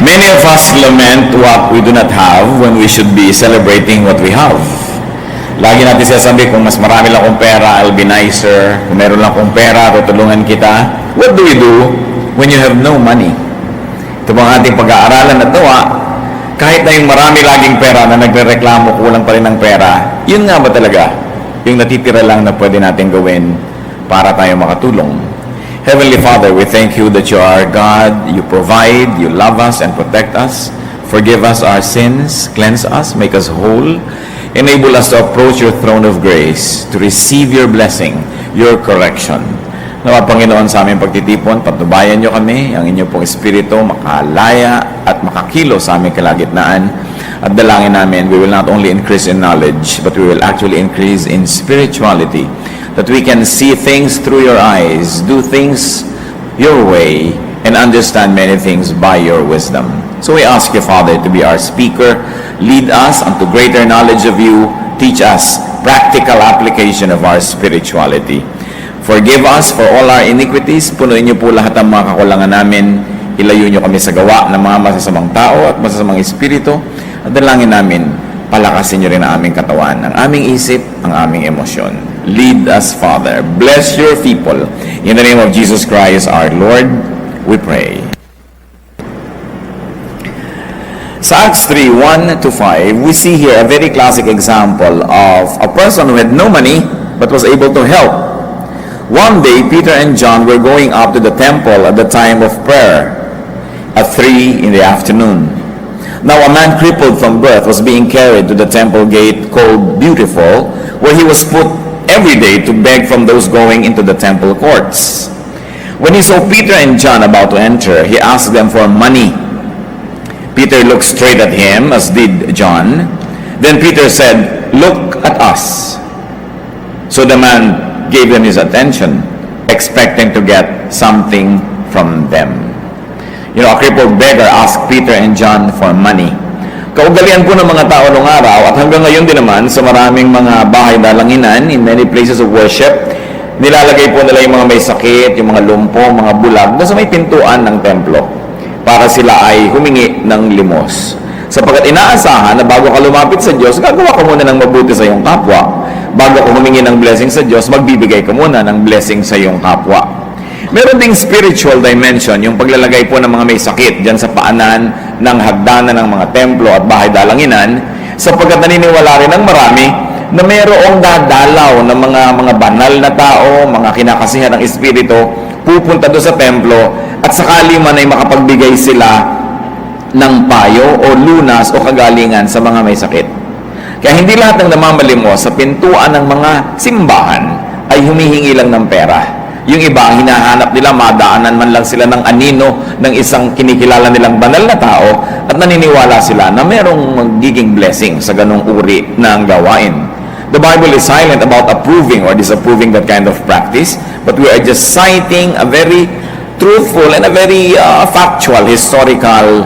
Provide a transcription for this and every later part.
Many of us lament what we do not have when we should be celebrating what we have. Lagi natin sinasabi, kung mas marami lang akong pera, I'll be nicer. Kung meron lang akong pera, tutulungan kita. What do we do when you have no money? Ito bang ating pag-aaralan na ito, kahit na yung marami laging pera na nagre-reklamo, kulang pa rin ng pera, yun nga ba talaga yung natitira lang na pwede natin gawin para tayo makatulong? Heavenly Father, we thank you that you are God, you provide, you love us and protect us, forgive us our sins, cleanse us, make us whole, enable us to approach your throne of grace, to receive your blessing, your correction. Nawa Panginoon, sa aming pagtitipon, patubayan niyo kami, ang inyo pong Espiritu makalaya at makakilo sa aming kalagitnaan. At dalangin namin, we will not only increase in knowledge, but we will actually increase in spirituality, that we can see things through your eyes, do things your way, and understand many things by your wisdom. So we ask you, Father, to be our speaker, lead us unto greater knowledge of you, teach us practical application of our spirituality. Forgive us for all our iniquities, punuin niyo po lahat ng mga kakulangan namin, ilayo niyo kami sa gawa ng mga masasamang tao at masasamang espiritu, at dalangin namin, palakasin niyo rin ang aming katawan, ang aming isip, ang aming emosyon. Lead us, Father. Bless your people. In the name of Jesus Christ, our Lord, we pray. Sa Acts 3, 1-5, we see here a very classic example of a person who had no money but was able to help. One day, Peter and John were going up to the temple at the time of prayer at 3 in the afternoon. Now a man crippled from birth was being carried to the temple gate called Beautiful, where he was put every day to beg from those going into the temple courts. When he saw Peter and John about to enter, he asked them for money. Peter looked straight at him, as did John. Then Peter said, "Look at us." So the man gave them his attention, expecting to get something from them. You know, a crippled beggar asked Peter and John for money. Kaugalian po ng mga tao noong araw, at hanggang ngayon din naman sa maraming mga bahay dalanginan, in many places of worship, nilalagay po nila yung mga may sakit, yung mga lumpo, mga bulag, doon sa may pintuan ng templo, para sila ay humingi ng limos. Sapagkat inaasahan na bago ka lumapit sa Diyos, gagawa ka muna ng mabuti sa iyong kapwa. Bago ka humingi ng blessing sa Diyos, magbibigay ka muna ng blessing sa iyong kapwa. Meron ding spiritual dimension, yung paglalagay po ng mga may sakit dyan sa paanan ng hagdanan ng mga templo at bahay dalanginan, sapagkat naniniwala rin ng marami na mayroong dadalaw ng mga banal na tao, mga kinakasihan ng espiritu, pupunta doon sa templo at sakali man ay makapagbigay sila ng payo o lunas o kagalingan sa mga may sakit. Kaya hindi lahat ng namamalimos sa pintuan ng mga simbahan ay humihingi lang ng pera. Yung iba, hinahanap nila, madaanan man lang sila ng anino ng isang kinikilala nilang banal na tao at naniniwala sila na merong magiging blessing sa ganong uri ng gawain. The Bible is silent about approving or disapproving that kind of practice, but we are just citing a very truthful and a very factual, historical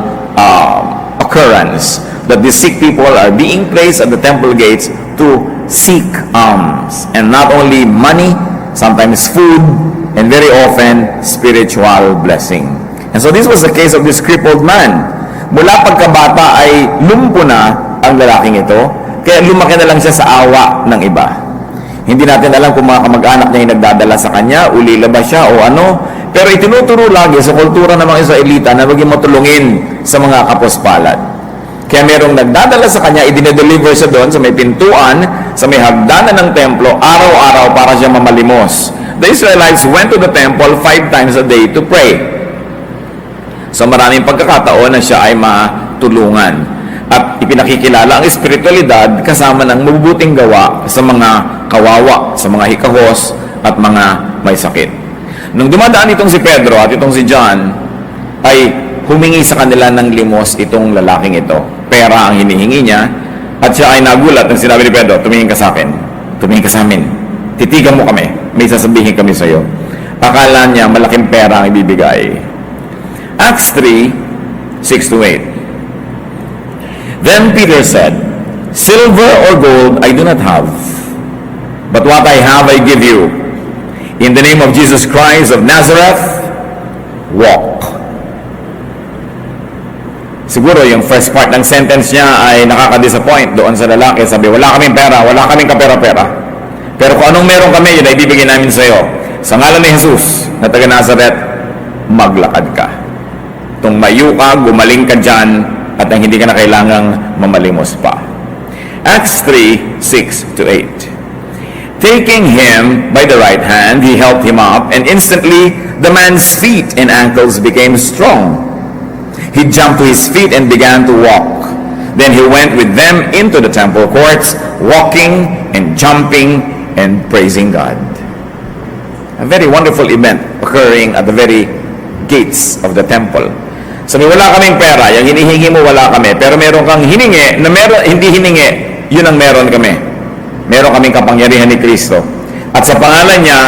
occurrence that the sick people are being placed at the temple gates to seek alms, and not only money, sometimes food, and very often spiritual blessing. And so this was the case of this crippled man. Mula pagkabata ay lumpo na ang lalaking ito, kaya lumaki na lang siya sa awa ng iba. Hindi natin alam kung mga kamag-anak niya yung nagdadala sa kanya, ulila ba siya o ano, pero itinuturo lagi sa kultura ng mga Israelita na maging matulungin sa mga kapuspalad. Kaya merong nagdadala sa kanya, idinedeliver siya doon sa may pintuan, sa may hagdanan ng templo, araw-araw para siya mamalimos. The Israelites went to the temple 5 times a day to pray. So maraming pagkakataon na siya ay matulungan. At ipinakikilala ang espiritualidad kasama ng mabubuting gawa sa mga kawawa, sa mga hikahos at mga may sakit. Nung dumadaan itong si Pedro at itong si John, ay humingi sa kanila ng limos itong lalaking ito. Pera ang hinihingi niya, at siya ay nagulat nang sinabi ni Pedro, "Tumingin ka sa akin, tumingin ka sa amin, titigan mo kami, may sasabihin kami sa iyo." Akala niya malaking pera ang ibibigay. Acts 3, 6-8. Then Peter said, "Silver or gold I do not have, but what I have I give you. In the name of Jesus Christ of Nazareth, walk." Siguro yung first part ng sentence niya ay nakaka-disappoint doon sa lalaki. Sabi, wala kaming pera, wala kaming kapera-pera. Pero kung anong meron kami, yun ay ibibigay namin sa iyo. Sa ngalan ni Jesus na taga Nazaret, maglakad ka. Tumayo ka, gumaling ka dyan, at ang hindi ka na kailangang mamalimos pa. Acts 3, 6-8. Taking him by the right hand, he helped him up, and instantly the man's feet and ankles became strong. He jumped to his feet and began to walk. Then he went with them into the temple courts, walking and jumping and praising God. A very wonderful event occurring at the very gates of the temple. Sabi, wala kaming pera, yung hinihingi mo wala kami, pero meron kang hiningi, na meron, hindi hiningi, yun ang meron kami. Meron kaming kapangyarihan ni Kristo. At sa pangalan niya,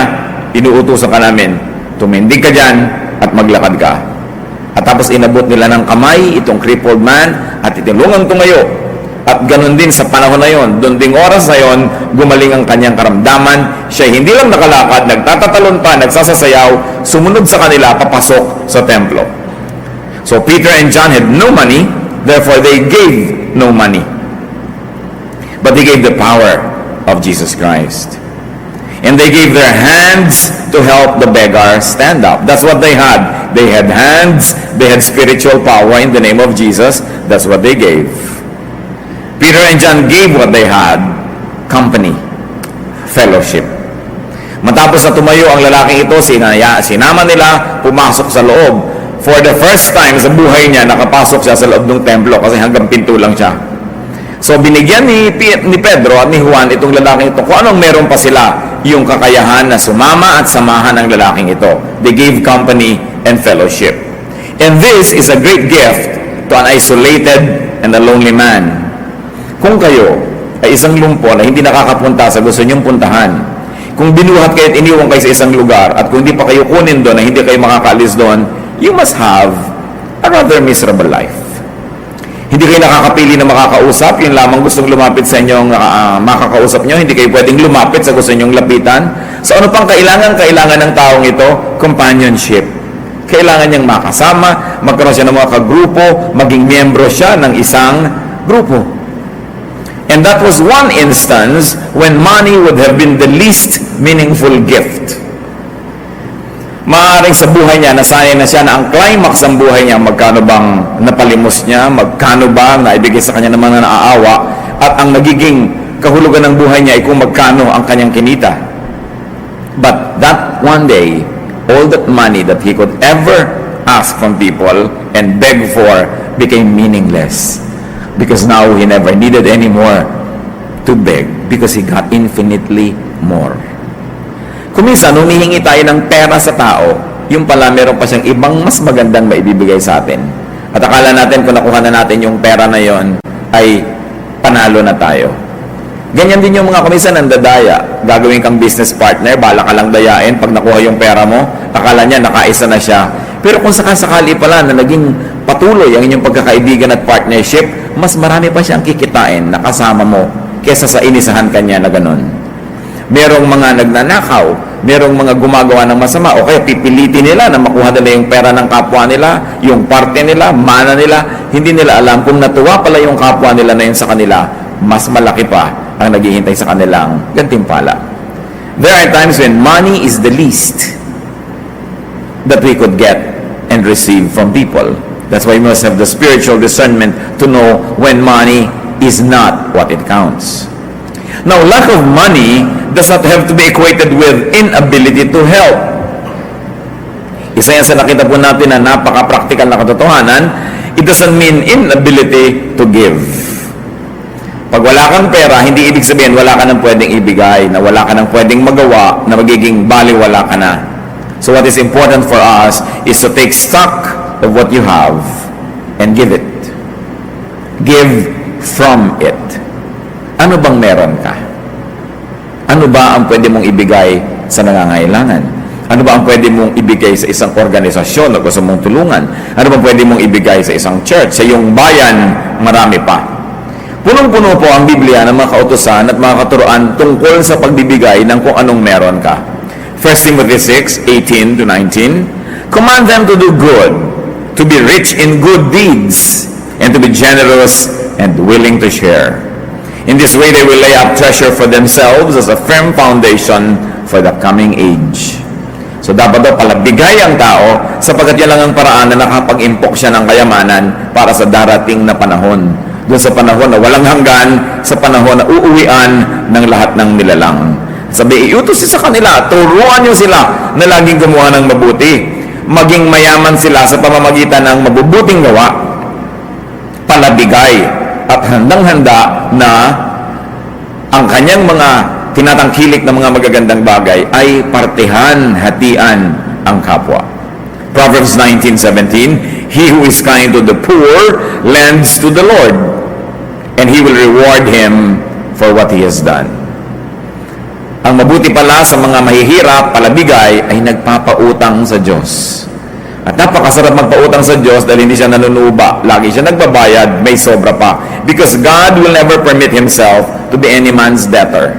inuutosan ka namin, tumindig ka dyan at maglakad ka. At tapos inabot nila ng kamay itong crippled man at itinulungang tumayo. At ganun din sa panahon na yon, doon ding oras na yon, gumaling ang kanyang karamdaman. Siya hindi lang nakalakad, nagtatatalon pa, nagsasasayaw, sumunod sa kanila, papasok sa templo. So Peter and John had no money, therefore they gave no money. But they gave the power of Jesus Christ. And they gave their hands to help the beggar stand up. That's what they had. They had hands, they had spiritual power in the name of Jesus. That's what they gave. Peter and John gave what they had, company, fellowship. Matapos na tumayo ang lalaking ito, sinama nila, pumasok sa loob. For the first time sa buhay niya, nakapasok siya sa loob ng templo kasi hanggang pinto lang siya. So binigyan ni Pedro at ni Juan itong lalaking ito kung anong meron pa sila, yung kakayahan na sumama at samahan ng lalaking ito. They gave company and fellowship. And this is a great gift to an isolated and a lonely man. Kung kayo ay isang lumpo na hindi nakakapunta sa gusto niyong puntahan, kung binuhat kayo at iniwan kayo sa isang lugar at kung hindi pa kayo kunin doon na hindi kayo makakaalis doon, you must have a rather miserable life. Hindi kayo nakakapili na makakausap, yun lamang gustong lumapit sa inyong makakausap nyo, hindi kayo pwedeng lumapit sa gusto nyong lapitan. So ano pang kailangan ng taong ito? Companionship. Kailangan niyang makasama, magkaroon siya ng mga kagrupo, maging miyembro siya ng isang grupo. And that was one instance when money would have been the least meaningful gift. Maaaring sa buhay niya, nasanay na siya na ang climax ng buhay niya, magkano bang napalimos niya, magkano ba naibigay sa kanya ng mga naaawa, at ang nagiging kahulugan ng buhay niya ay kung magkano ang kanyang kinita. But that one day, all that money that he could ever ask from people and beg for became meaningless. Because now he never needed any more to beg because he got infinitely more. Kung minsan, humihingi tayo ng pera sa tao, yung pala meron pa siyang ibang mas magandang maibibigay sa atin. At akala natin kung nakuha na natin yung pera na yon ay panalo na tayo. Ganyan din yung mga kuminsan nandadaya. Gagawin kang business partner, bala ka lang dayain. Pag nakuha yung pera mo, akala niya nakaisa na siya. Pero kung sakasakali pala na naging patuloy ang inyong pagkakaibigan at partnership, mas marami pa siyang kikitain na kasama mo kesa sa inisahan kanya na ganun. Merong mga nagnanakaw, merong mga gumagawa ng masama, o kaya pipilitin nila na makuha nila yung pera ng kapwa nila, yung parte nila, mana nila, hindi nila alam kung natuwa pala yung kapwa nila na yun sa kanila, mas malaki pa ang naghihintay sa kanilang gantimpala. There are times when money is the least that we could get and receive from people. That's why we must have the spiritual discernment to know when money is not what it counts. Now, lack of money does not have to be equated with inability to help. Isa yan sa nakita po natin na napaka-practical na katotohanan, it doesn't mean inability to give. Pag wala kang pera, hindi ibig sabihin wala ka nang pwedeng ibigay, na wala ka nang pwedeng magawa, na magiging baliwala ka na. So what is important for us is to take stock of what you have and give it. Give from it. Ano bang meron ka? Ano ba ang pwede mong ibigay sa nangangailangan? Ano ba ang pwede mong ibigay sa isang organisasyon na gusto mong tulungan? Ano ba pwede mong ibigay sa isang church? Sa iyong bayan, marami pa. Punong-puno po ang Biblia ng mga kautusan at mga katuruan tungkol sa pagbibigay ng kung anong meron ka. 1 Timothy 6:18-19, command them to do good, to be rich in good deeds, and to be generous and willing to share. In this way, they will lay up treasure for themselves as a firm foundation for the coming age. So dapat daw palabigay ang tao sapagkat yan lang ang paraan na nakapag-impok siya ng kayamanan para sa darating na panahon. Doon sa panahon na walang hanggan, sa panahon na uuwian ng lahat ng nilalang. Sabi, iutos sa kanila, turuan niyo sila na laging gumawa ng mabuti. Maging mayaman sila sa pamamagitan ng mabubuting gawa, palabigay, at handang-handa na ang kanyang mga tinatangkilik na mga magagandang bagay ay partihan, hatian ang kapwa. Proverbs 19:17, He who is kind to the poor lends to the Lord, and He will reward him for what he has done. Ang mabuti pala sa mga mahihirap, palabigay, ay nagpapautang sa Diyos. At napakasarap magpautang sa Diyos dahil hindi siya nanunuba. Lagi siya nagbabayad, may sobra pa. Because God will never permit Himself to be any man's debtor.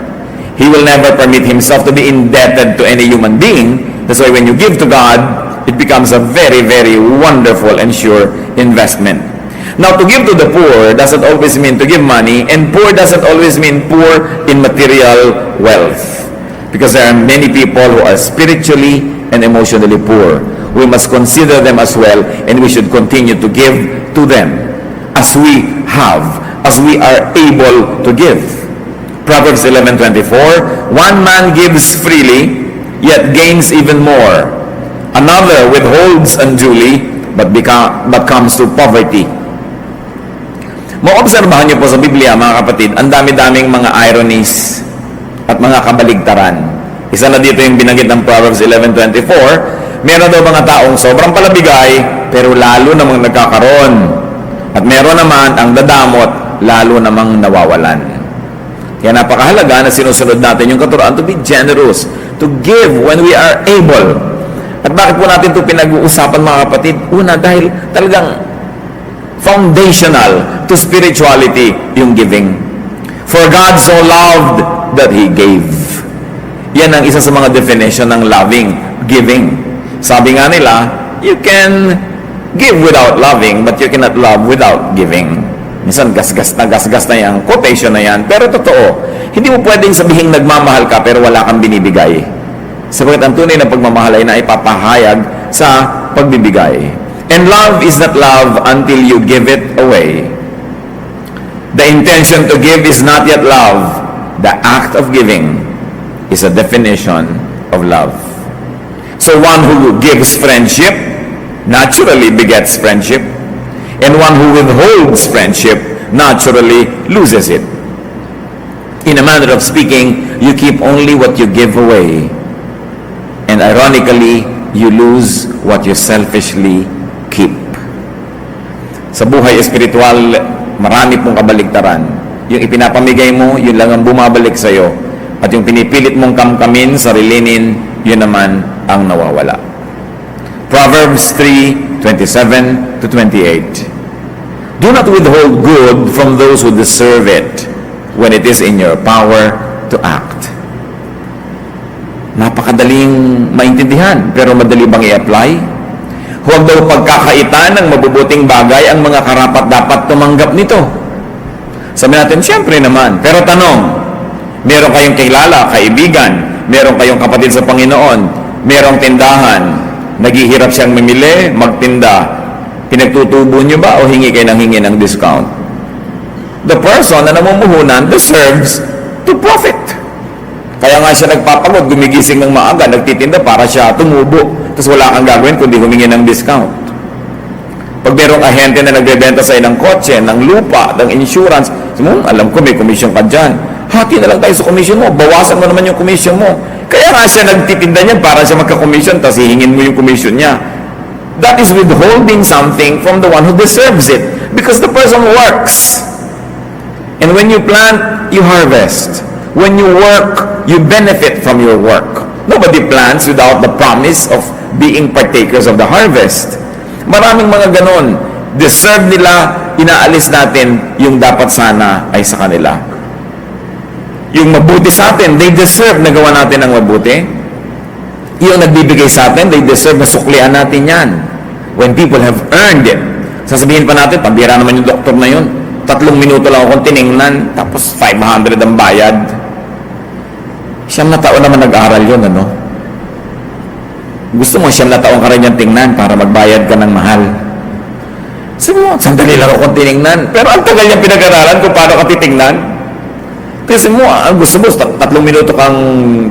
He will never permit Himself to be indebted to any human being. That's why when you give to God, it becomes a very, very wonderful and sure investment. Now, to give to the poor doesn't always mean to give money, and poor doesn't always mean poor in material wealth. Because there are many people who are spiritually and emotionally poor. We must consider them as well, and we should continue to give to them as we have, as we are able to give. Proverbs 11:24, one man gives freely, yet gains even more. Another withholds unduly, but comes to poverty. Maobserbahan niyo po sa Biblia, mga kapatid, ang dami-daming mga ironies at mga kabaligtaran. Isa na dito yung binanggit ng Proverbs 11:24, meron daw mga taong sobrang palabigay, pero lalo namang nagkakaroon. At meron naman ang dadamot, lalo namang nawawalan. Kaya napakahalaga na sinusunod natin yung katuruan to be generous, to give when we are able. At bakit po natin ito pinag-uusapan, mga kapatid? Una, dahil talagang foundational to spirituality yung giving. For God so loved that He gave. Yan ang isa sa mga definition ng loving, giving. Sabi nga nila, you can give without loving, but you cannot love without giving. Minsan, gasgas na yan, quotation na yan. Pero totoo, hindi mo pwedeng sabihin nagmamahal ka pero wala kang binibigay. Sabagat ang tunay na pagmamahal ay naipapahayag sa pagbibigay. And love is not love until you give it away. The intention to give is not yet love. The act of giving is a definition of love. So one who gives friendship naturally begets friendship, and one who withholds friendship naturally loses it. In a manner of speaking, you keep only what you give away, and ironically, you lose what you selfishly keep. Sa buhay espiritual, marami pong kabaligtaran. Yung ipinapamigay mo, yun lang ang bumabalik sa'yo. At yung pinipilit mong kamkamin, sarilinin, yun naman ang nawawala. Proverbs 3:27-28. Do not withhold good from those who deserve it when it is in your power to act. Napakadaling maintindihan, pero madali bang i-apply? Huwag daw pagkakaitan ng mabubuting bagay ang mga karapat-dapat tumanggap nito. Sabi natin, siyempre naman. Pero tanong, meron kayong kilala, kaibigan, meron kayong kapatid sa Panginoon, merong tindahan, naghihirap siyang mamili, magtinda, pinagtutubo niyo ba o hingi kayo ng hingi ng discount? The person na namumuhunan deserves to profit. Kaya nga siya nagpapagod, gumigising ng maaga, nagtitinda para siya tumubo. Tapos wala kang gagawin kundi humingi ng discount. Pag merong ahente na nagbebenta sa'yo ng kotse, ng lupa, ng insurance, alam ko may commission ka dyan. Hati na lang tayo sa commission mo, bawasan mo naman yung commission mo. Kaya nga siya nagtitinda niyan para siya magka-commission, tapos hihingin mo yung commission niya. That is withholding something from the one who deserves it. Because the person works. And when you plant, you harvest. When you work, you benefit from your work. Nobody plants without the promise of being partakers of the harvest. Maraming mga ganon. Deserve nila, inaalis natin yung dapat sana ay sa kanila. Yung mabuti sa atin, they deserve na gawa natin ang mabuti. Yung nagbibigay sa atin, they deserve na suklian natin yan. When people have earned it. Sasabihin pa natin, pambira naman yung doktor na yun. 3 minuto lang akong tiningnan, tapos 500 ang bayad. 9 na taon naman nag-aral yun, ano? Gusto mo 9 na taon ka rin yung tingnan para magbayad ka ng mahal. Sabi mo, sandali lang akong tiningnan. Pero ang tagal niyang pinag-aralan kung paano ka titingnan. Kasi mo, ang gusto mo, 3 minuto kang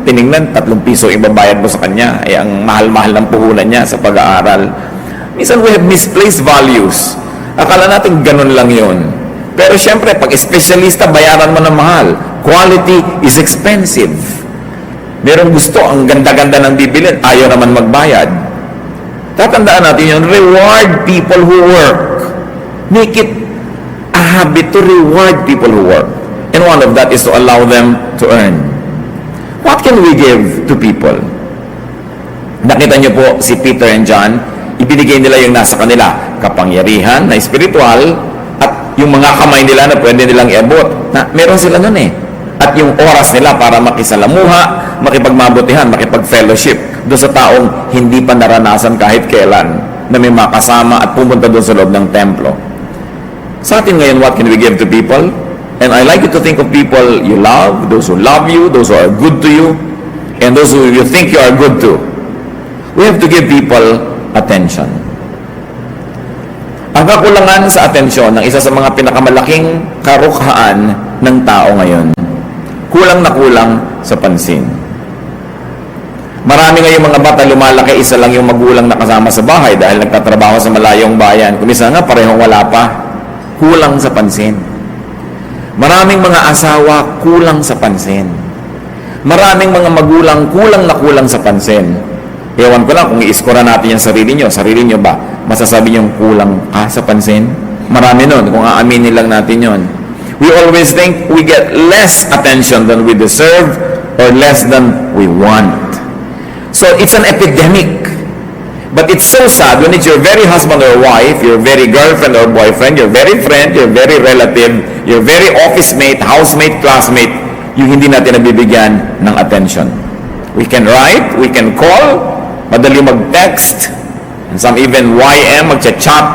tiningnan, 3 piso ibabayad mo sa kanya. Ay ang mahal-mahal ng puhunan niya sa pag-aaral. Minsan we have misplaced values. Akala natin ganun lang yun. Pero syempre, pag espesyalista, bayaran mo ng mahal. Quality is expensive. Merong gusto, ang ganda-ganda ng bibilin, ayaw naman magbayad. Tatandaan natin yun, reward people who work. Make it a habit to reward people who work. And one of that is to allow them to earn. What can we give to people? Nakita niyo po si Peter and John, ibinigay nila yung nasa kanila, kapangyarihan na spiritual at yung mga kamay nila na pwede nilang iabot. Na, meron sila nun eh. At yung oras nila para makisalamuha, makipagmabutihan, makipag-fellowship doon sa taong hindi pa naranasan kahit kailan na may makasama at pumunta doon sa loob ng templo. Sa atin ngayon, what can we give to people? And I like you to think of people you love, those who love you, those who are good to you, and those who you think you are good to. We have to give people attention. Ang kakulangan sa atensyon ng isa sa mga pinakamalaking karukhaan ng tao ngayon, kulang na kulang sa pansin. Marami ngayong mga bata lumalaki, isa lang yung magulang na kasama sa bahay dahil nagtatrabaho sa malayong bayan. Kung isa nga, parehong wala pa. Kulang sa pansin. Maraming mga asawa, kulang sa pansin. Maraming mga magulang, kulang na kulang sa pansin. Ewan ko lang kung i-iskora natin yung sarili nyo ba, masasabi nyo kulang ka sa pansin? Marami nun, kung aaminin lang natin yon. We always think we get less attention than we deserve or less than we want. So it's an epidemic. But it's so sad when it's your very husband or wife, your very girlfriend or boyfriend, your very friend, your very relative, your very office mate, housemate, classmate, yung hindi natin nabibigyan ng attention. We can write, we can call, madali mag-text, and some even YM, mag-chat,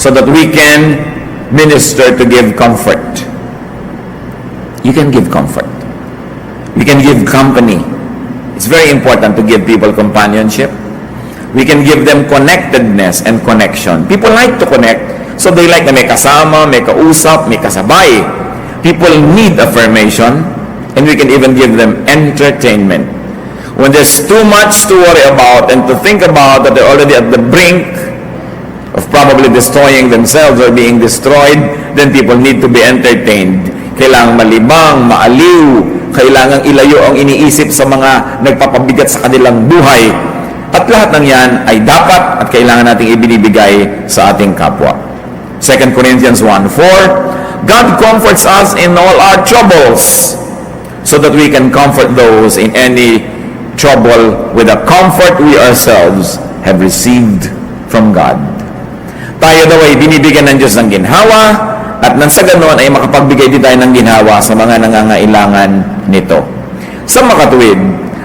so that we can minister to give comfort. You can give comfort. We can give company. It's very important to give people companionship. We can give them connectedness and connection. People like to connect, so they like na may kasama, may kausap, may kasabay. People need affirmation, and we can even give them entertainment. When there's too much to worry about and to think about that they're already at the brink of probably destroying themselves or being destroyed, then people need to be entertained. Kailangang malibang, maaliw, kailangang ilayo ang iniisip sa mga nagpapabigat sa kanilang buhay. At lahat ng yan ay dapat at kailangan nating ibinibigay sa ating kapwa. 2 Corinthians 1:4, God comforts us in all our troubles so that we can comfort those in any trouble with the comfort we ourselves have received from God. Tayo daw ay binibigyan ng Diyos ng ginhawa at nang sa ganoon ay makapagbigay din tayo ng ginhawa sa mga nangangailangan nito. Sa makatuwid,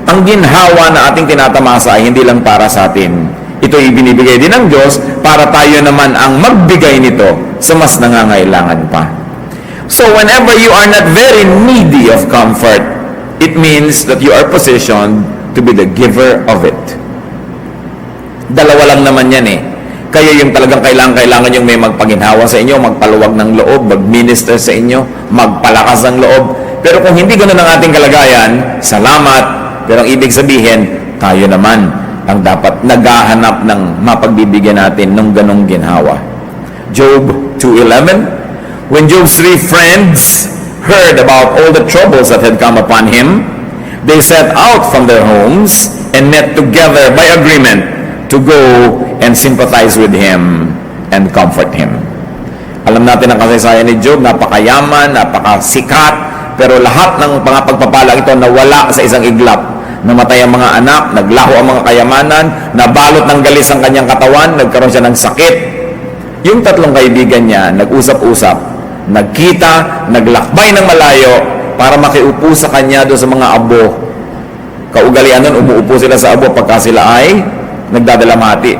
ang ginhawa na ating tinatamasa ay hindi lang para sa atin. Ito ay binibigay din ng Diyos para tayo naman ang magbigay nito sa mas nangangailangan pa. So whenever you are not very needy of comfort, it means that you are positioned to be the giver of it. Dalawa lang naman yan eh. Kayo yung talagang kailangan yung may magpaginhawa sa inyo, magpaluwag ng loob, mag-minister sa inyo, magpalakas ng loob. Pero kung hindi ganoon ang ating kalagayan, salamat. Pero ang ibig sabihin, tayo naman ang dapat naghahanap ng mapagbibigyan natin ng ganong ginhawa. Job 2:11, when Job's 3 friends heard about all the troubles that had come upon him, they set out from their homes and met together by agreement to go and sympathize with him and comfort him. Alam natin ang kasaysayan ni Job, napakayaman, napakasikat, pero lahat ng mga pagpapalang ito nawala sa isang iglap. Namatay ang mga anak, naglaho ang mga kayamanan, nabalot ng galis ang kanyang katawan, nagkaroon siya ng sakit. Yung 3 kaibigan niya, nag-usap-usap, nagkita, naglakbay ng malayo para makiupo sa kanya doon sa mga abo. Kaugalian nun, umuupo sila sa abo pagka sila ay nagdadalamhati.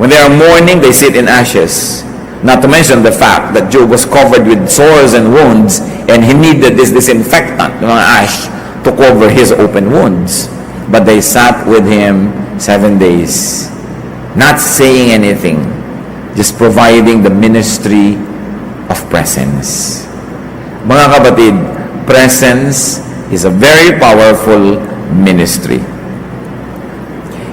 When they are mourning, they sit in ashes. Not to mention the fact that Job was covered with sores and wounds, and he needed this disinfectant, mga ash, to cover his open wounds. But they sat with him 7 days, not saying anything, just providing the ministry of presence. Mga kapatid, presence is a very powerful ministry.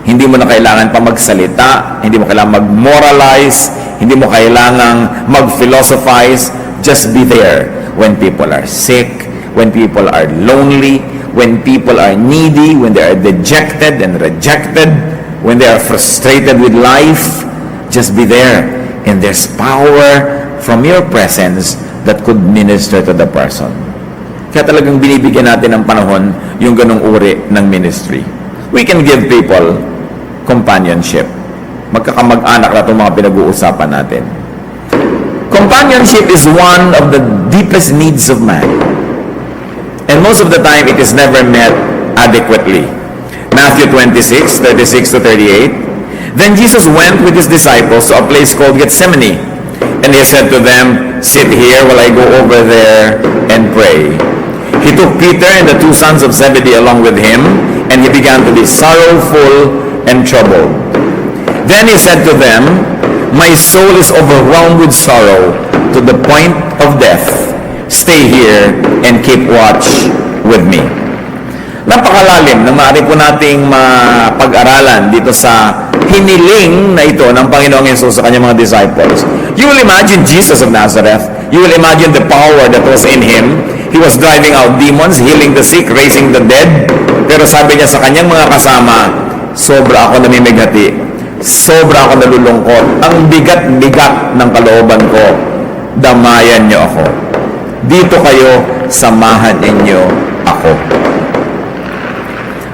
Hindi mo na kailangan pa magsalita, hindi mo kailangan mag-moralize, hindi mo kailangang mag-philosophize. Just be there when people are sick, when people are lonely, when people are needy, when they are dejected and rejected, when they are frustrated with life. Just be there. And there's power from your presence that could minister to the person. Kaya talagang binibigyan natin ng panahon yung ganong uri ng ministry. We can give people companionship. Magkakamag-anak na itong mga pinag-uusapan natin. Companionship is one of the deepest needs of man. And most of the time, it is never met adequately. Matthew 26, 36 to 38. Then Jesus went with his disciples to a place called Gethsemane. And he said to them, "Sit here while I go over there and pray." He took Peter and the 2 sons of Zebedee along with him, and he began to be sorrowful and troubled. Then he said to them, "My soul is overwhelmed with sorrow to the point of death. Stay here and keep watch with me." Napakalalim na maaari po nating mapag-aralan dito sa hiniling na ito ng Panginoong Hesus sa kanyang mga disciples. You will imagine Jesus of Nazareth. You will imagine the power that was in him. He was driving out demons, healing the sick, raising the dead. Pero sabi niya sa kanyang mga kasama, sobra ako namimigati. Sobra ako nalulungkot. Ang bigat-bigat ng kalooban ko. Damayan niyo ako. Dito kayo, samahan ninyo ako.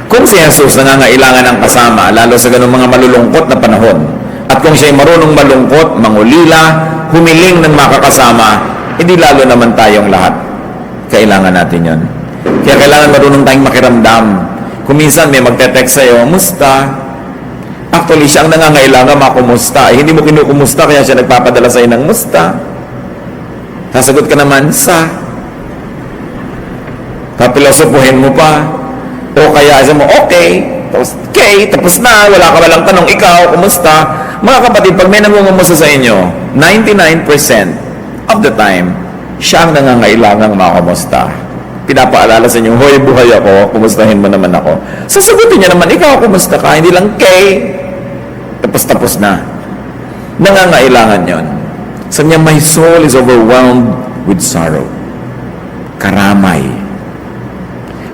Kung si Jesus nangangailangan ng kasama, lalo sa ganung mga malulungkot na panahon, at kung siya'y marunong malungkot, mangulila, humiling ng makakasama, hindi lalo naman tayong lahat. Kailangan natin yon. Kaya kailangan marunong tayong makiramdam. Kung minsan may magte-text sa'yo, "Musta?" Actually, siya ang nangangailangan makumusta. Hindi mo kinukumusta, kaya siya nagpapadala sa'yo ng musta. Sasagot ka naman, "Sa." Papilosopuhin mo pa. O kaya sabi mo, "Okay." Tapos na, wala ka walang tanong, "Ikaw, kumusta?" Mga kapatid, pag may nangungumusta sa inyo, 99% of the time, siya ang nangangailangang makumusta. Pinapaalala sa inyo, "Hoy, buhay ako, kumustahin mo naman ako." Sasagutin niya naman, "Ikaw, kumusta ka?" Hindi lang, Tapos na. Nangangailangan yon. Sabi niya, "My soul is overwhelmed with sorrow." Karamay.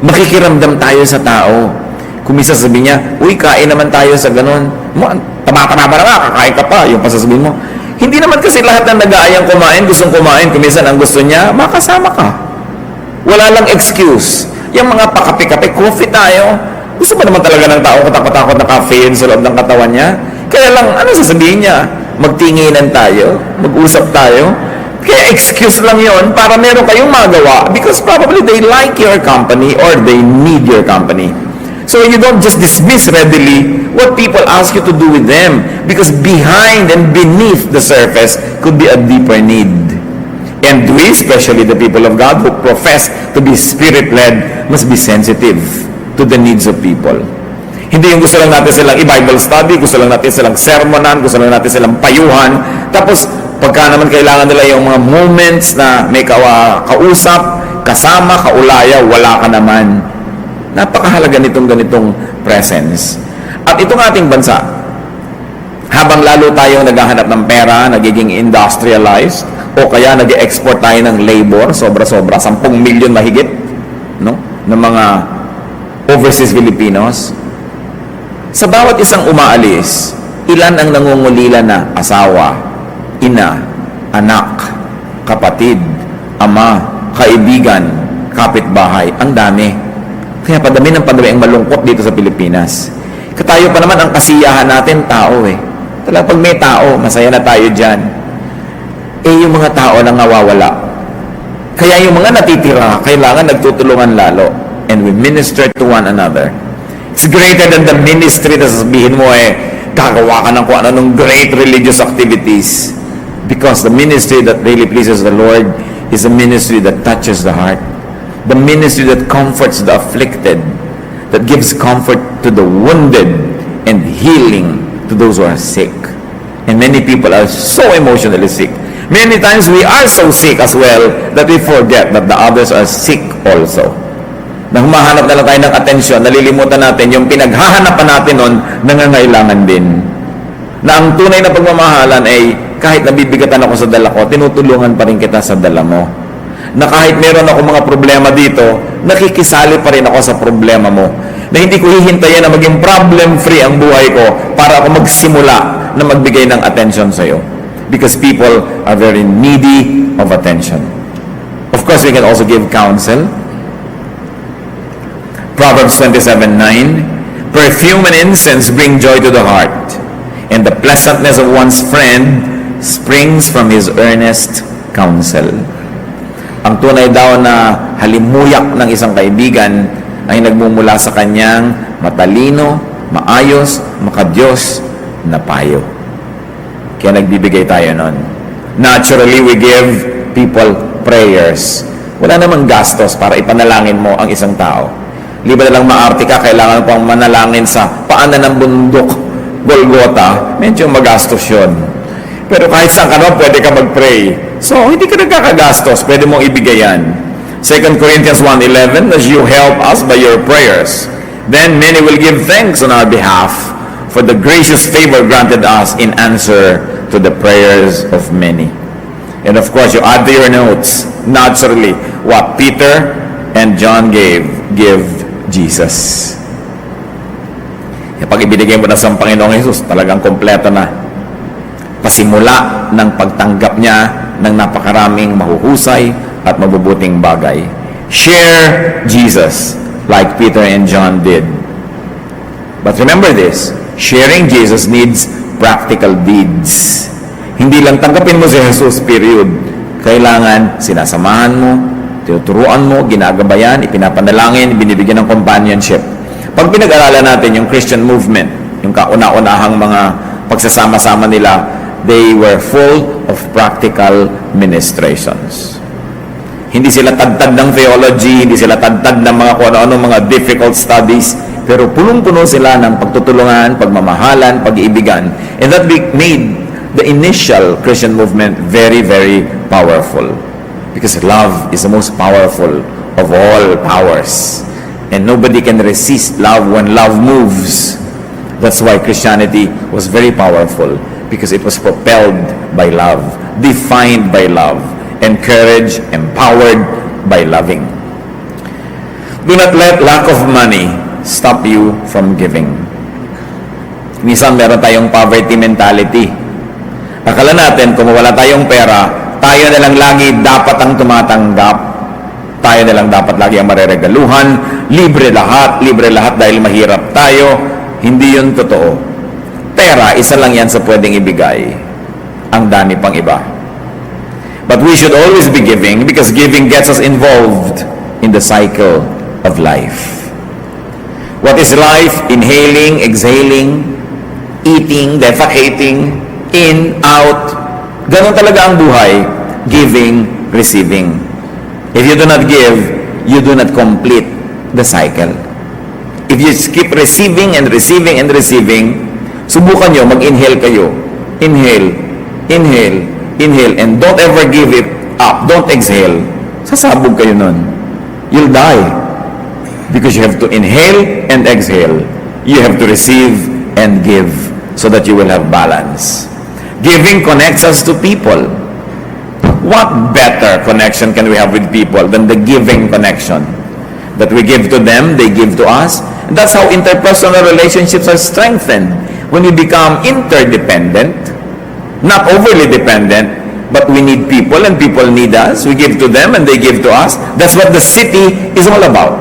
Makikiramdam tayo sa tao. Kung minsan sabihin niya, "Uy, kain naman tayo sa ganun." Tama-tama ba na, kakain ka pa. Yung pasasabihin mo. Hindi naman kasi lahat ng nag-aayang kumain, gustong kumain. Kung minsan ang gusto niya, makasama ka. Wala lang excuse. Yung mga pakape-kape, coffee tayo. Gusto ba naman talaga ng tao katakot-takot na caffeine sa loob ng katawan niya? Kaya lang, ano sasabihin niya? Magtinginan tayo? Mag-usap tayo? Kaya excuse lang yon para meron kayong magawa because probably they like your company or they need your company. So you don't just dismiss readily what people ask you to do with them because behind and beneath the surface could be a deeper need. And we, especially the people of God who profess to be Spirit-led, must be sensitive to the needs of people. Hindi yung gusto lang natin silang i-Bible study, gusto lang natin silang sermonan, gusto lang natin silang payuhan. Tapos, pagka naman kailangan nila yung mga moments na may kausap, kasama, kaulaya, wala ka naman. Napakahalaga nitong ganitong presence. At itong ating bansa, habang lalo tayong naghahanap ng pera, nagiging industrialized, o kaya nag-export tayo ng labor, sobra-sobra, 10 milyon mahigit, no? Ng mga overseas Filipinos. Sa bawat isang umaalis, ilan ang nangungulila na asawa, ina, anak, kapatid, ama, kaibigan, kapitbahay, ang dami. Kaya padami ang malungkot dito sa Pilipinas. Katayo pa naman ang kasiyahan natin, tao eh. Talagang pag may tao, masaya na tayo dyan. Yung mga tao na nawawala. Kaya yung mga natitira, kailangan nagtutulungan lalo. And we minister to one another. It's greater than the ministry na sasabihin mo gagawa ka ng kung ano ng great religious activities. Because the ministry that really pleases the Lord is a ministry that touches the heart. The ministry that comforts the afflicted, that gives comfort to the wounded and healing to those who are sick. And many people are so emotionally sick. Many times we are so sick as well that we forget that the others are sick also. Na humahanap na lang tayo ng atensyon, nalilimutan natin yung pinaghahanapan natin nun, nangangailangan din. Na ang tunay na pagmamahalan ay kahit nabibigatan ako sa dala ko, tinutulungan pa rin kita sa dala mo. Na kahit meron ako mga problema dito, nakikisali pa rin ako sa problema mo. Na hindi ko hihintayin na maging problem-free ang buhay ko para ako magsimula na magbigay ng attention sa iyo. Because people are very needy of attention. Of course, we can also give counsel. Proverbs 27:9, perfume and incense bring joy to the heart, and the pleasantness of one's friend springs from his earnest counsel. Ang tunay daw na halimuyak ng isang kaibigan ay nagmumula sa kanyang matalino, maayos, makadiyos na payo. Kaya nagbibigay tayo nun. Naturally, we give people prayers. Wala namang gastos para ipanalangin mo ang isang tao. Liba na lang maarte ka, kailangan pang manalangin sa paanan ng bundok, Golgota, medyo magastos yun. Pero kahit saan ka naman, pwede ka mag-pray. So, hindi ka nagkakagastos, pwede mong ibigay yan. 2 Corinthians 1:11, as you help us by your prayers, then many will give thanks on our behalf for the gracious favor granted us in answer to the prayers of many. And of course, you add to your notes, naturally, what Peter and John give Jesus. Kapag ibinigay mo na sa Panginoong Jesus, talagang kompleto na. Pasimula ng pagtanggap niya ng napakaraming mahuhusay at mabubuting bagay. Share Jesus like Peter and John did. But remember this, sharing Jesus needs practical deeds. Hindi lang tanggapin mo si Jesus, period. Kailangan sinasamahan mo, tinuturuan mo, ginagabayan, ipinapanalangin, binibigyan ng companionship. Pag pinag-aralan natin yung Christian movement, yung kauna-unahang mga pagsasama-sama nila, they were full of practical ministrations. Hindi sila tadtad ng theology, hindi sila tadtad ng mga kung ano-ano, mga difficult studies, pero punong-puno sila ng pagtutulungan, pagmamahalan, pag-iibigan. And that made the initial Christian movement very, very powerful. Because love is the most powerful of all powers. And nobody can resist love when love moves. That's why Christianity was very powerful. Because it was propelled by love, defined by love, encouraged, empowered by loving. Do not let lack of money stop you from giving. Minsan meron tayong poverty mentality. Akala natin kung wala tayong pera, tayo na lang lagi dapat ang tumatanggap. Tayo na lang dapat lagi ang mareregaluhan. Libre lahat dahil mahirap tayo. Hindi yun totoo. Pera, isa lang yan sa pwedeng ibigay. Ang dami pang iba. But we should always be giving because giving gets us involved in the cycle of life. What is life? Inhaling, exhaling, eating, defecating, in, out. Ganon talaga ang buhay. Giving, receiving. If you do not give, you do not complete the cycle. If you keep receiving and receiving and receiving, subukan nyo, mag-inhale kayo. Inhale, inhale, inhale, and don't ever give it up. Don't exhale. Sasabog kayo nun. You'll die. Because you have to inhale and exhale. You have to receive and give so that you will have balance. Giving connects us to people. What better connection can we have with people than the giving connection? That we give to them, they give to us. And that's how interpersonal relationships are strengthened. When we become interdependent, not overly dependent, but we need people and people need us. We give to them and they give to us. That's what the city is all about.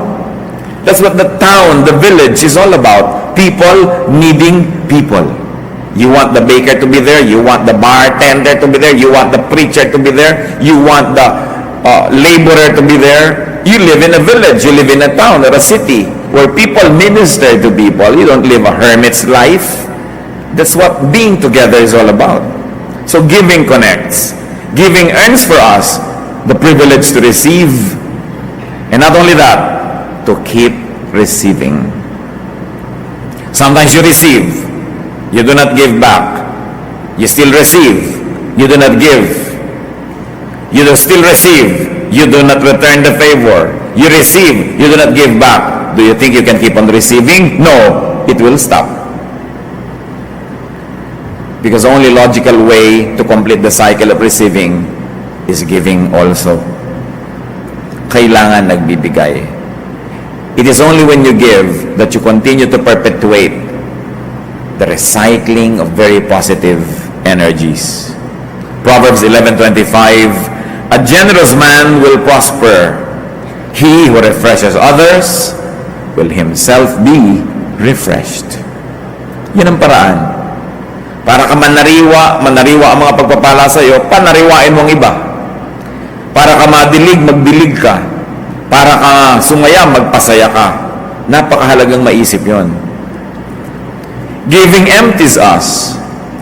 That's what the town, the village is all about. People needing people. You want the baker to be there. You want the bartender to be there. You want the preacher to be there. You want the laborer to be there. You live in a village. You live in a town or a city where people minister to people. You don't live a hermit's life. That's what being together is all about. So giving connects. Giving earns for us the privilege to receive. And not only that, to keep receiving. Sometimes you receive, you do not give back. You still receive, you do not give. You do still receive, you do not return the favor. You receive, you do not give back. Do you think you can keep on receiving? No, it will stop. Because the only logical way to complete the cycle of receiving is giving also. Kailangan nagbibigay. It is only when you give that you continue to perpetuate the recycling of very positive energies. Proverbs 11:25, a generous man will prosper. He who refreshes others will himself be refreshed. Yan ang paraan. Para ka manariwa ang mga pagpapala sa iyo, panariwain mong iba. Para ka madilig, magdilig ka. Para ka sumaya, magpasaya ka. Napakahalagang maisip yon. Giving empties us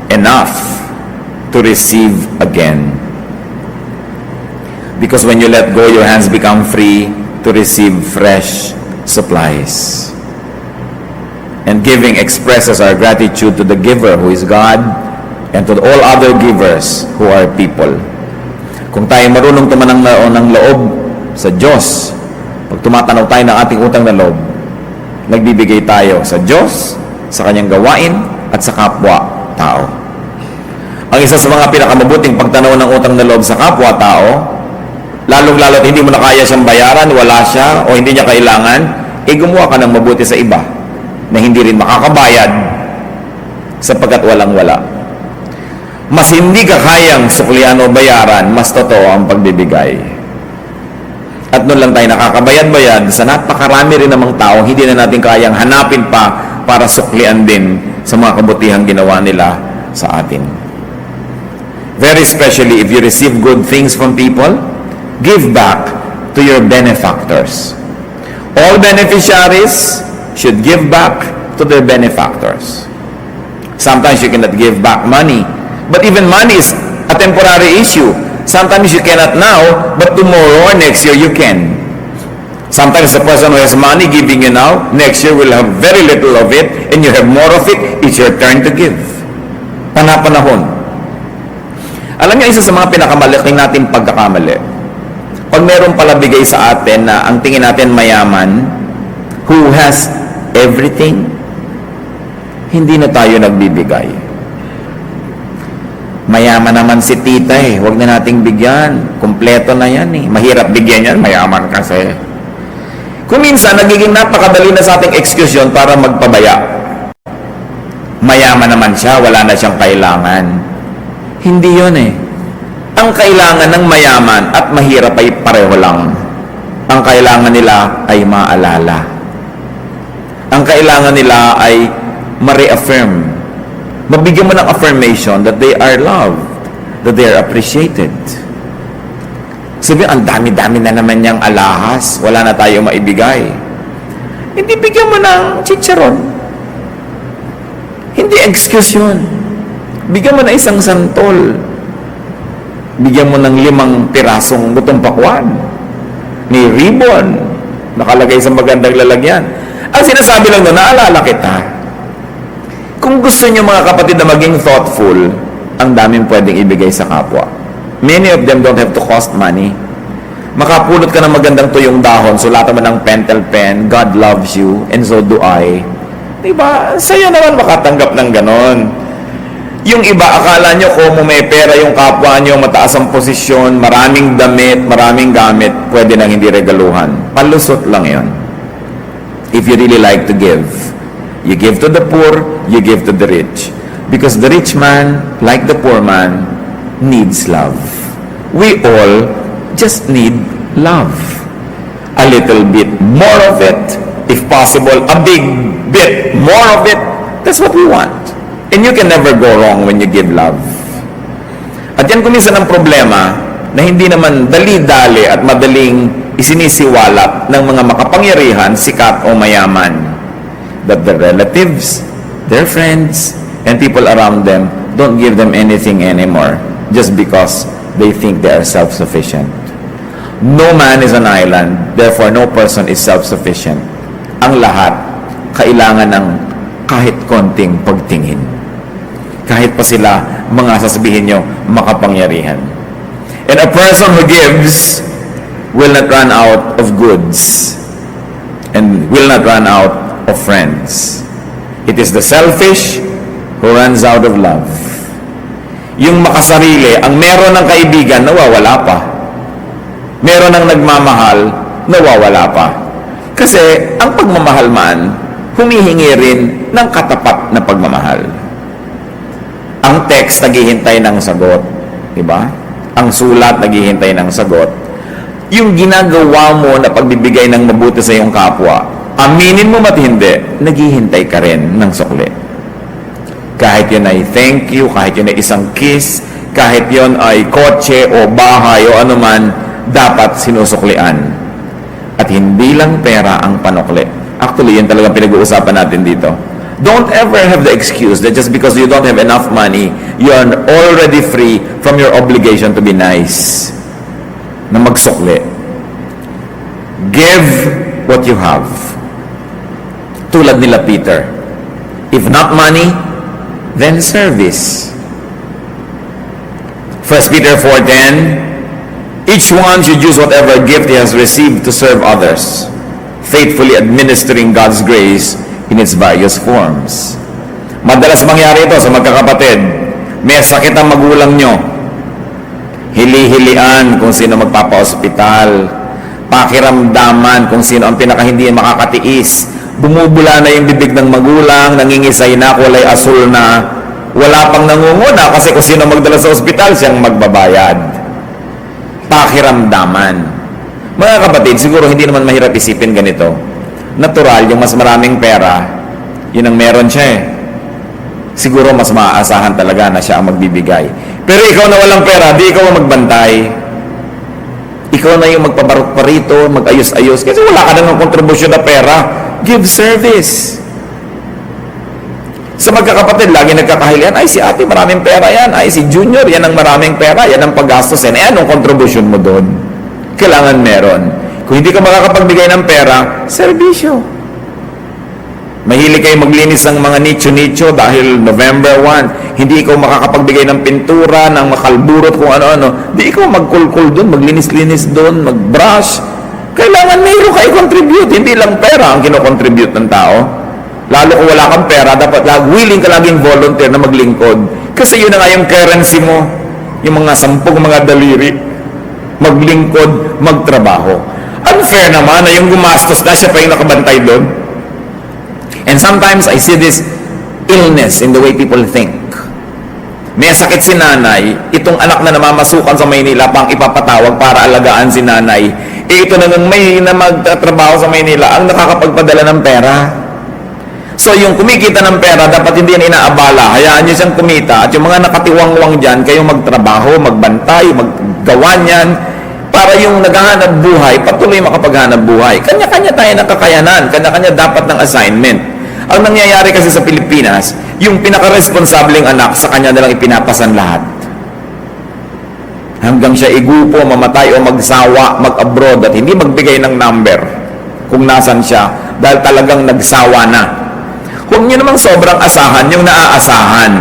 enough to receive again. Because when you let go, your hands become free to receive fresh supplies. And giving expresses our gratitude to the giver who is God and to all other givers who are people. Kung tayo marunong tumanang ng loob sa Diyos, pag tumatanaw tayo ng ating utang na loob, nagbibigay tayo sa Diyos, sa kanyang gawain, at sa kapwa-tao. Ang isa sa mga pinakamabuting pagtanaw ng utang na loob sa kapwa-tao, lalong-lalo at hindi mo na kaya siyang bayaran, wala siya, o hindi niya kailangan, gumawa ka ng mabuti sa iba na hindi rin makakabayad sapagkat walang-wala. Mas hindi ka kayang suklian o bayaran, mas totoo ang pagbibigay. At noon lang tayo nakakabayad-bayad sa napakarami rin namang tao, hindi na natin kayang hanapin pa para suklian din sa mga kabutihang ginawa nila sa atin. Very especially if you receive good things from people, give back to your benefactors. All beneficiaries should give back to their benefactors. Sometimes you cannot give back money, but even money is a temporary issue. Sometimes you cannot now, but tomorrow or next year you can. Sometimes the person who has money giving you now, next year will have very little of it, and you have more of it, it's your turn to give. Panapanahon. Alam niyo, isa sa mga pinakamalaking nating pagkakamali, pag meron pala bigay sa atin na ang tingin natin mayaman, who has everything, hindi na tayo nagbibigay. Mayaman naman si tita huwag na nating bigyan. Kumpleto na yan Mahirap bigyan yan, mayaman kasi. Kung minsan, nagiging napakadali na sa ating excuse yun para magpabaya. Mayaman naman siya, wala na siyang kailangan. Hindi yun Ang kailangan ng mayaman at mahirap ay pareho lang. Ang kailangan nila ay maalala. Ang kailangan nila ay ma-reaffirm. Mabigyan mo ng affirmation that they are loved, that they are appreciated. Sabi, ang dami-dami na naman niyang alahas, wala na tayo maibigay. Hindi bigyan mo ng chicharon. Hindi excuse yun. Bigyan mo na isang santol. Bigyan mo ng 5 pirasong gutong pakwan. May ribbon. Nakalagay sa magandang lalagyan. Ang sinasabi lang doon, naalala kita. Kung gusto niyo mga kapatid na maging thoughtful, ang daming pwedeng ibigay sa kapwa. Many of them don't have to cost money. Makapulot ka ng magandang tuyong dahon, sulatan mo ng pentel pen, God loves you, and so do I. Diba? Saya naman makatanggap ng ganon. Yung iba, akala nyo kung may pera yung kapwa nyo, mataas ang posisyon, maraming damit, maraming gamit, pwede nang hindi regaluhan. Palusot lang yon. If you really like to give, you give to the poor, you give to the rich. Because the rich man, like the poor man, needs love. We all just need love. A little bit more of it, if possible, a big bit more of it. That's what we want. And you can never go wrong when you give love. At yan kuminsan ang problema na hindi naman dali-dali at madaling isinisiwalat ng mga makapangyarihan, sikat o mayaman. That their relatives, their friends, and people around them don't give them anything anymore just because they think they are self-sufficient. No man is an island, therefore no person is self-sufficient. Ang lahat, kailangan ng kahit konting pagtingin. Kahit pa sila, mga sasabihin nyo, makapangyarihan. And a person who gives will not run out of goods and will not run out of friends. It is the selfish who runs out of love. Yung makasarili, ang meron ng kaibigan, nawawala pa. Meron ng nagmamahal, nawawala pa. Kasi ang pagmamahal man, humihingi rin ng katapat na pagmamahal. Ang text naghihintay ng sagot, di ba? Ang sulat naghihintay ng sagot. Yung ginagawa mo na pagbibigay ng mabuti sa iyong kapwa, aminin mo mat hindi, naghihintay ka rin ng sukli. Kahit yun ay thank you, kahit yun ay isang kiss, kahit yun ay kotse o bahay o anuman, dapat sinusuklian. At hindi lang pera ang panukli. Actually, yun talagang pinag-uusapan natin dito. Don't ever have the excuse that just because you don't have enough money, you are already free from your obligation to be nice. Na magsukli. Give what you have. Tulad nila Peter. If not money, then service. 1 Peter 4:10, each one should use whatever gift he has received to serve others, faithfully administering God's grace in its various forms. Madalas mangyari ito sa magkakapatid. May sakit ang magulang nyo. Hili-hilian kung sino magpapa-ospital. Pakiramdaman kung sino ang pinaka-hindi makakatiis. Bumubula na yung bibig ng magulang, nangingisay na, kulay asul na. Wala pang nangunguna kasi kung sino magdala sa ospital, siyang magbabayad. Pakiramdaman. Mga kapatid, siguro hindi naman mahirap isipin ganito. Natural, yung mas maraming pera, yun ang meron siya eh. Siguro mas maaasahan talaga na siya ang magbibigay. Pero ikaw na walang pera, di ikaw ang magbantay. Ikaw na yung magpabarok pa rito, mag-ayos-ayos. Kasi wala ka nang kontribusyon na pera. Give service. Sa magkakapatid, lagi nagkakahilian, ay si ate maraming pera yan, ay si junior, yan ang maraming pera, yan ang paggastos yan. Eh anong kontribusyon mo doon? Kailangan meron. Kung hindi ka makakapagbigay ng pera, serbisyo. Mahilig kayo maglinis ng mga nicho-nicho dahil November 1, hindi ikaw makakapagbigay ng pintura, ng makalburot, kung ano-ano. Di ikaw magkulkul doon, maglinis-linis doon, mag-brush. Kailangan mayroon kayo contribute, hindi lang pera ang kinocontribute ng tao. Lalo kung wala kang pera, dapat willing ka laging volunteer na maglingkod. Kasi yun na nga yung currency mo, yung mga 10 mga daliri, maglingkod, magtrabaho. Unfair naman na yung gumastos na siya pa yung nakabantay doon. And sometimes I see this illness in the way people think. May sakit si nanay, itong anak na namamasukan sa Maynila pang ipapatawag para alagaan si nanay. Eh ito na nang may na magtatrabaho sa Maynila ang nakakapagpadala ng pera. So yung kumikita ng pera, dapat hindi yan inaabala. Hayaan niyo siyang kumita. At yung mga nakatiwangwang dyan, kayong magtrabaho, magbantay, maggawa niyan, para yung naghahanap buhay, patuloy makapaghanap buhay. Kanya-kanya tayo ng kakayanan, kanya-kanya dapat ng assignment. Ang nangyayari kasi sa Pilipinas, yung pinaka-responsabling anak, sa kanya nalang ipinapasan lahat. Hanggang siya igupo, mamatay o magsawa, mag-abroad at hindi magbigay ng number kung nasan siya dahil talagang nagsawa na. Huwag nyo namang sobrang asahan yung naaasahan.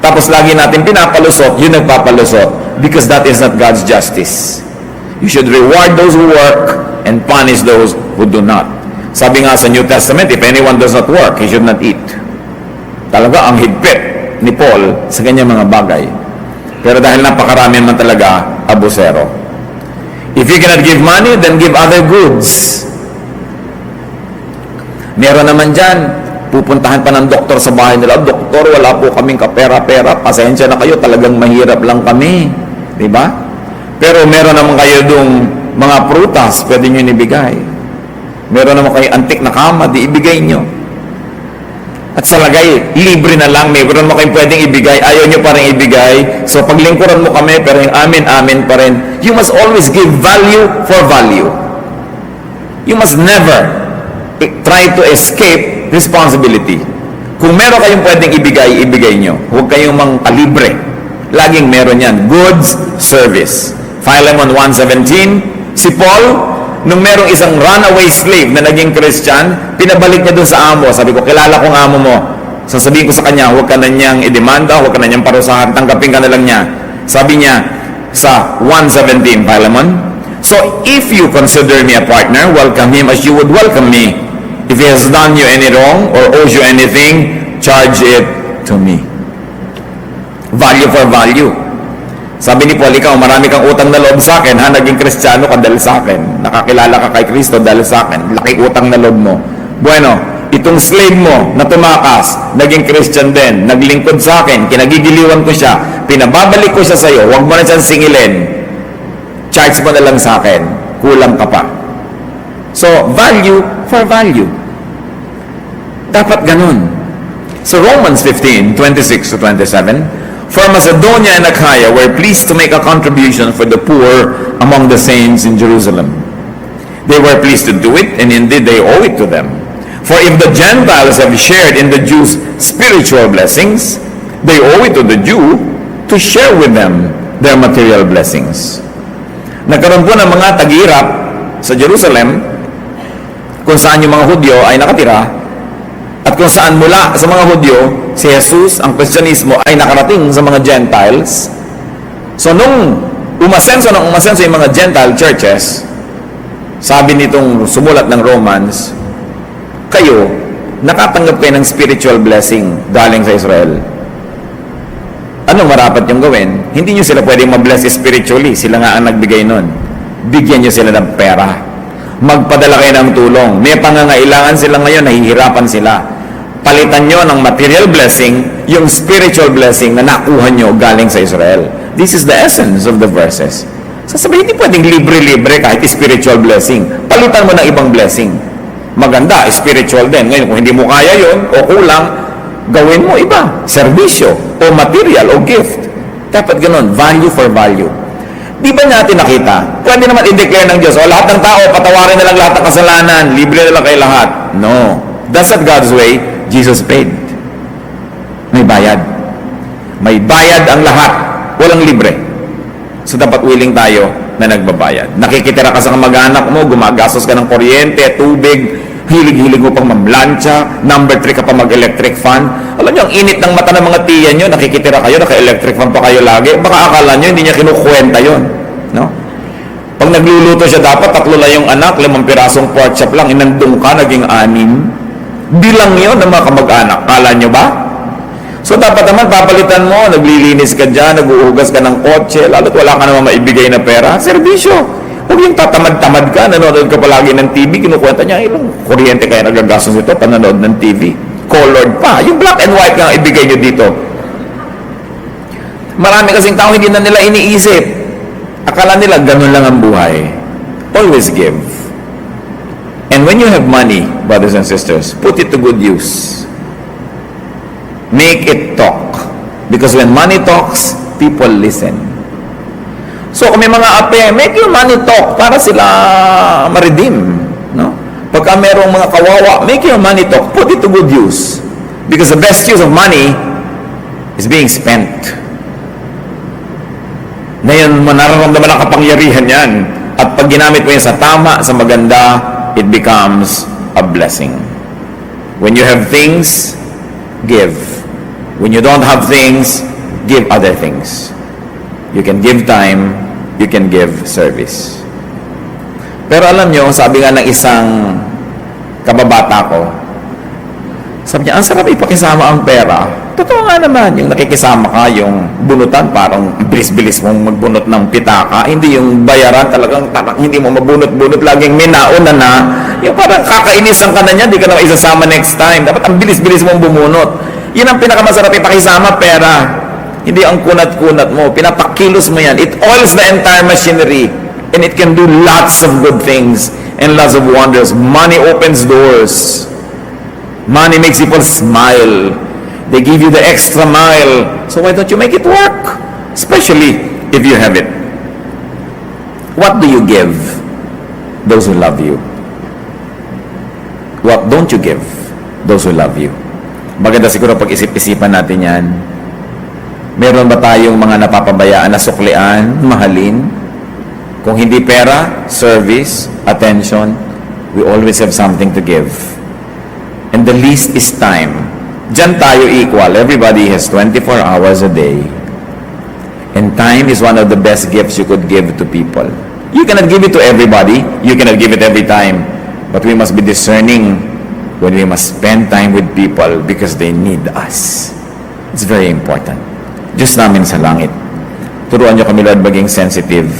Tapos lagi natin pinapalusot, yun nagpapalusot because that is not God's justice. You should reward those who work and punish those who do not. Sabi nga sa New Testament, if anyone does not work, he should not eat. Talaga ang higpit ni Paul sa kanyang mga bagay. Pero dahil napakarami man talaga, abusero. If you cannot give money, then give other goods. Meron naman dyan, pupuntahan pa ng doktor sa bahay nila, doktor, wala po kaming kapera-pera, pasensya na kayo, talagang mahirap lang kami. Diba? Pero meron naman kayo dong mga prutas, pwede nyo ibigay. Meron naman kayo antik na kama, di ibigay nyo. At sa lagay, libre na lang, meron naman kayong pwedeng ibigay, ayaw nyo pa rin ibigay. So paglingkuran mo kami, pero yung amin pa rin. You must always give value for value. You must never try to escape responsibility. Kung meron kayong pwedeng ibigay, ibigay nyo. Huwag kayong mangkalibre. Laging meron yan. Goods, service. Philemon 1:17, si Paul, nung merong isang runaway slave na naging Christian, pinabalik niya dun sa amo. Sabi ko, kilala kong amo mo. Sasabihin ko sa kanya, huwag ka na niyang idemanda, huwag ka na niyang parusahan, tanggapin ka na lang niya. Sabi niya sa 1:17, Philemon, so if you consider me a partner, welcome him as you would welcome me. If he has done you any wrong or owes you anything, charge it to me. Value for value. Sabi ni Paul, ikaw, marami kang utang na loob sa akin, ha? Naging Kristiyano ka dahil sa akin. Nakakilala ka kay Kristo dahil sa akin. Laki utang na loob mo. Bueno, itong slave mo na tumakas, naging Christian din, naglingkod sa akin, kinagigiliwan ko siya, pinababalik ko siya sa iyo, huwag mo na siyang singilin. Charge mo na lang sa akin. Kulang ka pa. So, value for value. Dapat ganun. So, Romans 15:26-27, for Macedonia and Achaia were pleased to make a contribution for the poor among the saints in Jerusalem. They were pleased to do it, and indeed they owe it to them. For if the Gentiles have shared in the Jews' spiritual blessings, they owe it to the Jew to share with them their material blessings. Nagkaroon po ng mga tag-hirap sa Jerusalem, kung saan yung mga Hudyo ay nakatira, at kung saan mula sa mga Hudyo, si Jesus, ang Kristyanismo, ay nakarating sa mga Gentiles. So nung umasenso yung mga Gentile churches, sabi nitong sumulat ng Romans, kayo, nakatanggap kayo ng spiritual blessing galing sa Israel. Anong marapat yung gawin? Hindi nyo sila pwedeng mabless spiritually. Sila nga ang nagbigay nun. Bigyan nyo sila ng pera. Magpadala kayo ng tulong. May pangangailangan sila ngayon, nahihirapan sila. Palitan nyo ng material blessing, yung spiritual blessing na nakuha nyo galing sa Israel. This is the essence of the verses. Sasabihin, hindi pwedeng libre-libre kahit spiritual blessing. Palitan mo ng ibang blessing. Maganda, spiritual din. Ngayon, kung hindi mo kaya yun, o kulang, gawin mo iba. Serbisyo, o material, o gift. Dapat ganun, value for value. Di ba natin nakita? Pwede naman i-declare ng Diyos, o lahat ng tao, patawarin na lang lahat ng kasalanan, libre na lang kayo lahat. No. That's not God's way. Jesus paid. May bayad. May bayad ang lahat. Walang libre. So dapat willing tayo na nagbabayad. Nakikitira ka sa kamag-anak mo, gumagastos ka ng kuryente, tubig, hilig-hilig mo pang mamlansya, number 3 ka pa mag-electric fan. Alam nyo, ang init ng mata ng mga tiyan nyo, nakikitira kayo, naka-electric fan pa kayo lagi. Baka akala nyo, hindi niya kinukwenta yon, no? Pag nagluluto siya, dapat 3 lang yung anak, 5 pirasong pork chop lang, inandong ka, naging 6. Bilang yon ng mga kamag-anak. Kala nyo ba? So dapat naman papalitan mo, naglilinis ka dyan, nag-uugas ka ng kotse, lalo't wala ka naman maibigay na pera, serbisyo. Huwag yung tatamad-tamad ka, nanonood ka palagi ng TV, kinukwenta niya, ilang kuryente kaya nagagastos ito, pananood ng TV. Colored pa. Yung black and white nga ibigay nyo dito. Marami kasing tao hindi na nila iniisip. Akala nila ganun lang ang buhay. Always give. And when you have money, brothers and sisters, put it to good use. Make it talk. Because when money talks, people listen. So kung may mga ape, make your money talk para sila ma-redeem. No? Pagka merong mga kawawa, make your money talk. Put it to good use. Because the best use of money is being spent. Ngayon, nararamdaman ang kapangyarihan yan. At pag ginamit mo yan sa tama, sa maganda, it becomes a blessing. When you have things, give. When you don't have things, give other things. You can give time, you can give service. Pero alam nyo, sabi nga ng isang kababata ko, sabi niya, ang sarap ipakisama ang pera. Totoo nga naman, yung nakikisama ka, yung bunutan, parang bilis-bilis mong magbunot ng pitaka. Hindi yung bayaran, talagang hindi mo mabunot-bunot, laging minauna na. Yung parang kakainisan ka na niya, di ka na isasama next time. Dapat ang bilis-bilis mong bumunot. Yun ang pinakamasarap ipakisama, pera. Hindi ang kunat-kunat mo. Pinapakilos mo yan. It oils the entire machinery. And it can do lots of good things and lots of wonders. Money opens doors. Money makes people smile. They give you the extra mile. So why don't you make it work? Especially if you have it. What do you give those who love you? What don't you give those who love you? Maganda siguro pag-isip-isipan natin yan. Meron ba tayong mga napapabayaan na suklian, mahalin? Kung hindi pera, service, attention, we always have something to give. And the least is time. Diyan tayo equal. Everybody has 24 hours a day. And time is one of the best gifts you could give to people. You cannot give it to everybody. You cannot give it every time. But we must be discerning when we must spend time with people because they need us. It's very important. Diyos namin sa langit, turuan niyo kami, Lord, maging sensitive.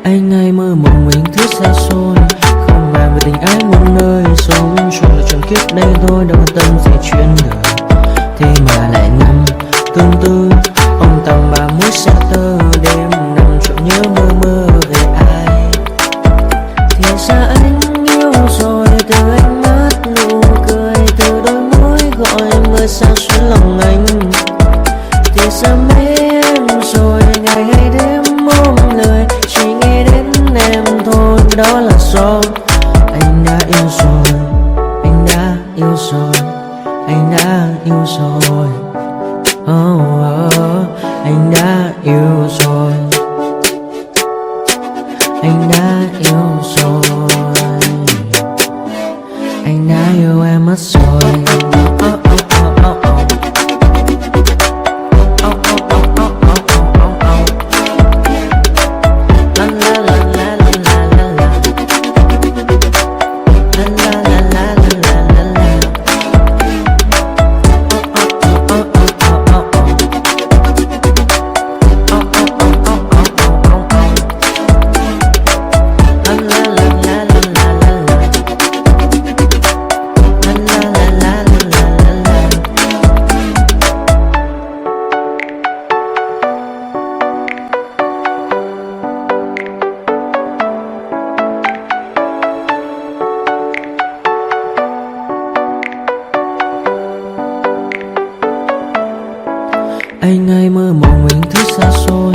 Anh ai mơ mộng mình thứ xa xôi, không bàn về tình ái một nơi sống chung là trọn kiếp đây thôi, đâu quan tâm gì chuyện đời. Thế mà lại nằm tương tư ông tầm ba mối xa tơ, đêm nằm trộn nhớ mơ mơ về ai. Thì ra anh yêu rồi, từ ánh mắt nụ cười, từ đôi môi gọi mưa xa xuyên lòng anh. Thì ra mấy em rồi, ngày hay đêm ôm lời, chỉ nghĩ đến em thôi, đó là do anh đã yêu rồi, anh đã yêu rồi, anh đã yêu rồi. Oh, oh, anh đã yêu rồi, anh đã yêu rồi, anh đã yêu em mất rồi. Anh ai mơ mộng mình thứ xa xôi,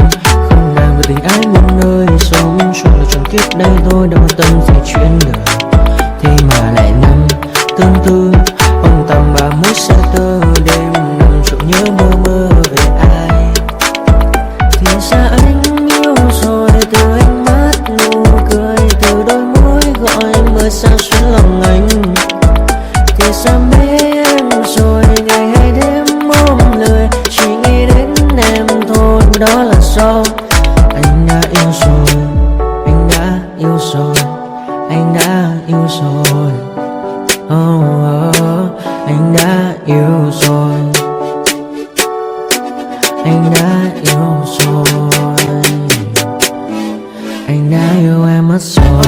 không bàn về tình ái một nơi sống chung là trọn kiếp đây thôi, đâu quan tâm gì chuyện đời. Thế mà lại nằm tương tư ông tầm ba mối xa tơ, đêm nằm trộn nhớ mơ mơ về ai. Thì ra anh yêu rồi, từ ánh mắt nụ cười, từ đôi môi gọi mưa xa xuyên lòng anh. Thì ra mấy em rồi, ngày hay đêm ôm lời, chỉ nghĩ đến em thôi, đó là do anh đã yêu rồi, anh đã yêu rồi, anh đã yêu rồi. Oh, oh, anh đã yêu rồi, anh đã yêu rồi, anh đã yêu em mất rồi.